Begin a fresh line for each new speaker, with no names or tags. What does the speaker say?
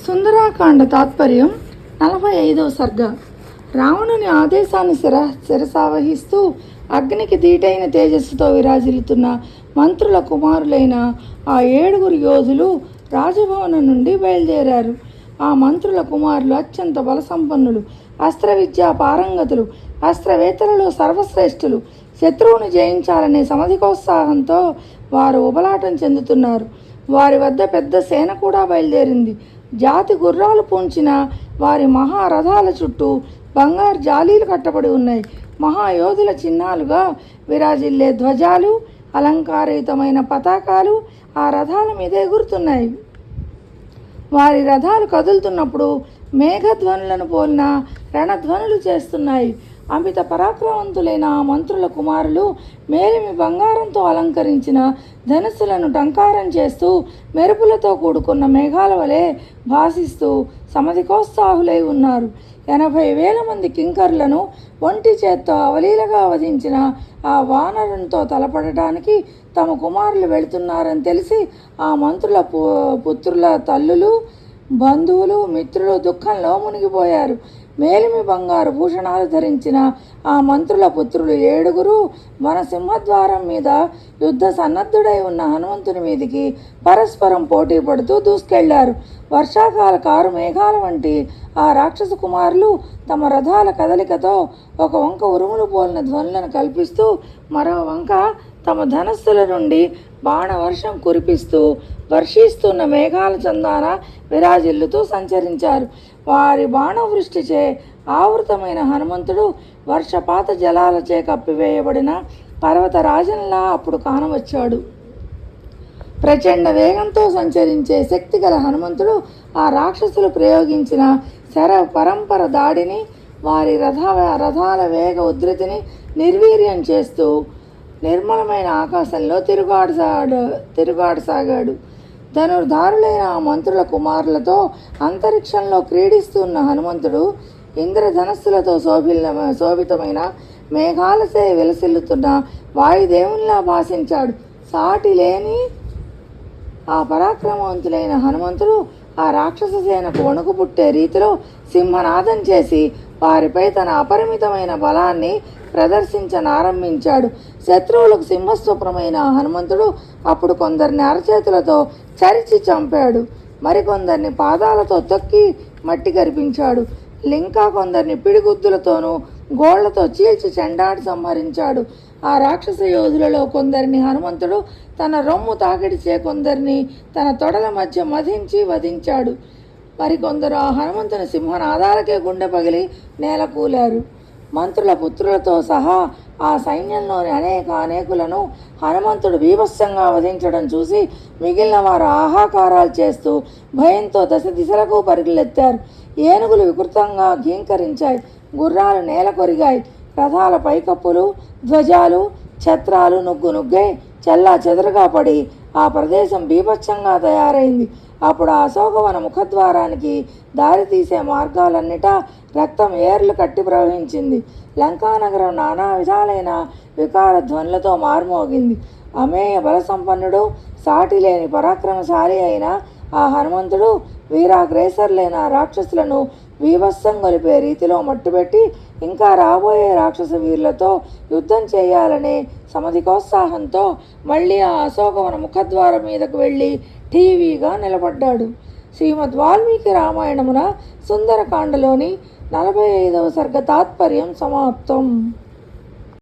సుందరాకాండ తాత్పర్యం 45వ సర్గ. రావణుని ఆదేశాన్ని శిరసావహిస్తూ అగ్నికి దీటైన తేజస్సుతో విరాజిల్లుతున్న మంత్రుల కుమారులైన ఆ 7 యోధులు రాజభవనం నుండి బయలుదేరారు. ఆ మంత్రుల కుమారులు అత్యంత బలసంపన్నులు, అస్త్ర విద్యా పారంగతులు, అస్త్రవేత్తలలో సర్వశ్రేష్ఠులు. శత్రువును జయించాలనే సమధికోత్సాహంతో వారు ఉబలాటం చెందుతున్నారు. వారి వద్ద పెద్ద సేన కూడా బయలుదేరింది. జాతి గుర్రాలు పూంచిన వారి మహారథాల చుట్టూ బంగారు జాలీలు కట్టబడి ఉన్నాయి. మహాయోధుల చిహ్నాలుగా విరాజిల్లే ధ్వజాలు, అలంకారయుతమైన పతాకాలు ఆ రథాల మీద ఎగురుతున్నాయి. వారి రథాలు కదులుతున్నప్పుడు మేఘధ్వనులను పోలిన రణధ్వనులు చేస్తున్నాయి. అమిత పరాక్రమవంతులైన ఆ మంత్రుల కుమారులు మేలిమి బంగారంతో అలంకరించిన ధనుస్సులను టంకారం చేస్తూ మెరుపులతో కూడుకున్న మేఘాల వలె భాసిస్తూ సమధికోత్సాహులై ఉన్నారు. 80,000 మంది కింకర్లను ఒంటి చేత్తో అవలీలగా వధించిన ఆ వానరునితో తలపడటానికి తమ కుమారులు వెళుతున్నారని తెలిసి ఆ మంత్రుల పుత్రుల తల్లులు, బంధువులు, మిత్రులు దుఃఖంలో మునిగిపోయారు. మేలిమి బంగారు భూషణాలు ధరించిన ఆ మంత్రుల పుత్రులు 7 వన సింహద్వారం మీద యుద్ధ సన్నద్ధుడై ఉన్న హనుమంతుని మీదికి పరస్పరం పోటీ పడుతూ దూసుకెళ్లారు. వర్షాకాల కారు మేఘాల వంటి ఆ రాక్షస కుమారులు తమ రథాల కదలికతో ఒక వంక ఉరుములు పోలిన ధ్వనులను కల్పిస్తూ మరో వంక తమ ధనస్సుల నుండి బాణవర్షం కురిపిస్తూ వర్షిస్తున్న మేఘాల చందాన విరాజిల్లుతూ సంచరించారు. వారి బాణవృష్టిచే ఆవృతమైన హనుమంతుడు వర్షపాత జలాలచే కప్పివేయబడిన పర్వతరాజంలా అప్పుడు కానవచ్చాడు. ప్రచండ వేగంతో సంచరించే శక్తి గల హనుమంతుడు ఆ రాక్షసులు ప్రయోగించిన శర పరంపర దాడిని, వారి రథాల వేగ ఉధృతిని నిర్వీర్యం చేస్తూ నిర్మలమైన ఆకాశంలో తిరుగాడసాగాడు. ధనుర్ధారులైన ఆ మంత్రుల కుమారులతో అంతరిక్షంలో క్రీడిస్తున్న హనుమంతుడు ఇంద్రధనస్సులతో శోభితమైన మేఘాలసే విలసిల్లుతున్న వాయుదేవునిలా భాషించాడు. సాటి లేని ఆ పరాక్రమవంతులైన హనుమంతుడు ఆ రాక్షస సేనకు వణుకు పుట్టే రీతిలో సింహనాదం చేసి వారిపై తన అపరిమితమైన బలాన్ని ప్రదర్శించనారంభించాడు. శత్రువులకు సింహస్వప్నమైన హనుమంతుడు అప్పుడు కొందరిని అరచేతులతో చరిచి చంపాడు. మరికొందరిని పాదాలతో తొక్కి మట్టి కరిపించాడు. ఇంకా కొందరిని పిడిగుద్దులతోనూ గోళ్లతో చీల్చి చెండాడి సంహరించాడు. ఆ రాక్షస యోధులలో కొందరిని హనుమంతుడు తన రొమ్ము తాకిడిచే, కొందరిని తన తొడల మధ్య మధించి వధించాడు. మరికొందరు ఆ హనుమంతుని సింహనాదాలకే గుండె పగిలి నేల కూలారు. మంత్రుల పుత్రులతో సహా ఆ సైన్యంలోని అనేకులను హనుమంతుడు బీభత్సంగా వధించడం చూసి మిగిలిన వారు ఆహాకారాలు చేస్తూ భయంతో దశ దిశలకు పరుగులెత్తారు. ఏనుగులు వికృతంగా ఘీంకరించాయి. గుర్రాలు నేల కొరిగాయి. రథాల పైకప్పులు, ధ్వజాలు, ఛత్రాలు నుగ్గై చెల్లా చెదరగా పడి ఆ ప్రదేశం బీభత్సంగా తయారైంది. అప్పుడు ఆ అశోకవన ముఖద్వారానికి దారి తీసే మార్గాలన్నిటా రక్తం ఏర్లు కట్టి ప్రవహించింది. లంకానగరం నానా విధాలైన వికార ధ్వనులతో మార్మోగింది. అమేయ బలసంపన్నుడు, సాటి లేని పరాక్రమశాలి అయిన ఆ హనుమంతుడు వీరాగ్రేసర్లైన రాక్షసులను వీభత్సం గొలిపే రీతిలో మట్టుబెట్టి ఇంకా రాబోయే రాక్షస వీరులతో యుద్ధం చేయాలనే సమధికోత్సాహంతో మళ్ళీ ఆ అశోకవన ముఖద్వారం మీదకు వెళ్ళి టీవీగా నిలబడ్డాడు. శ్రీమద్ వాల్మీకి రామాయణమున సుందరకాండలోని 45వ సర్గ తాత్పర్యం సమాప్తం.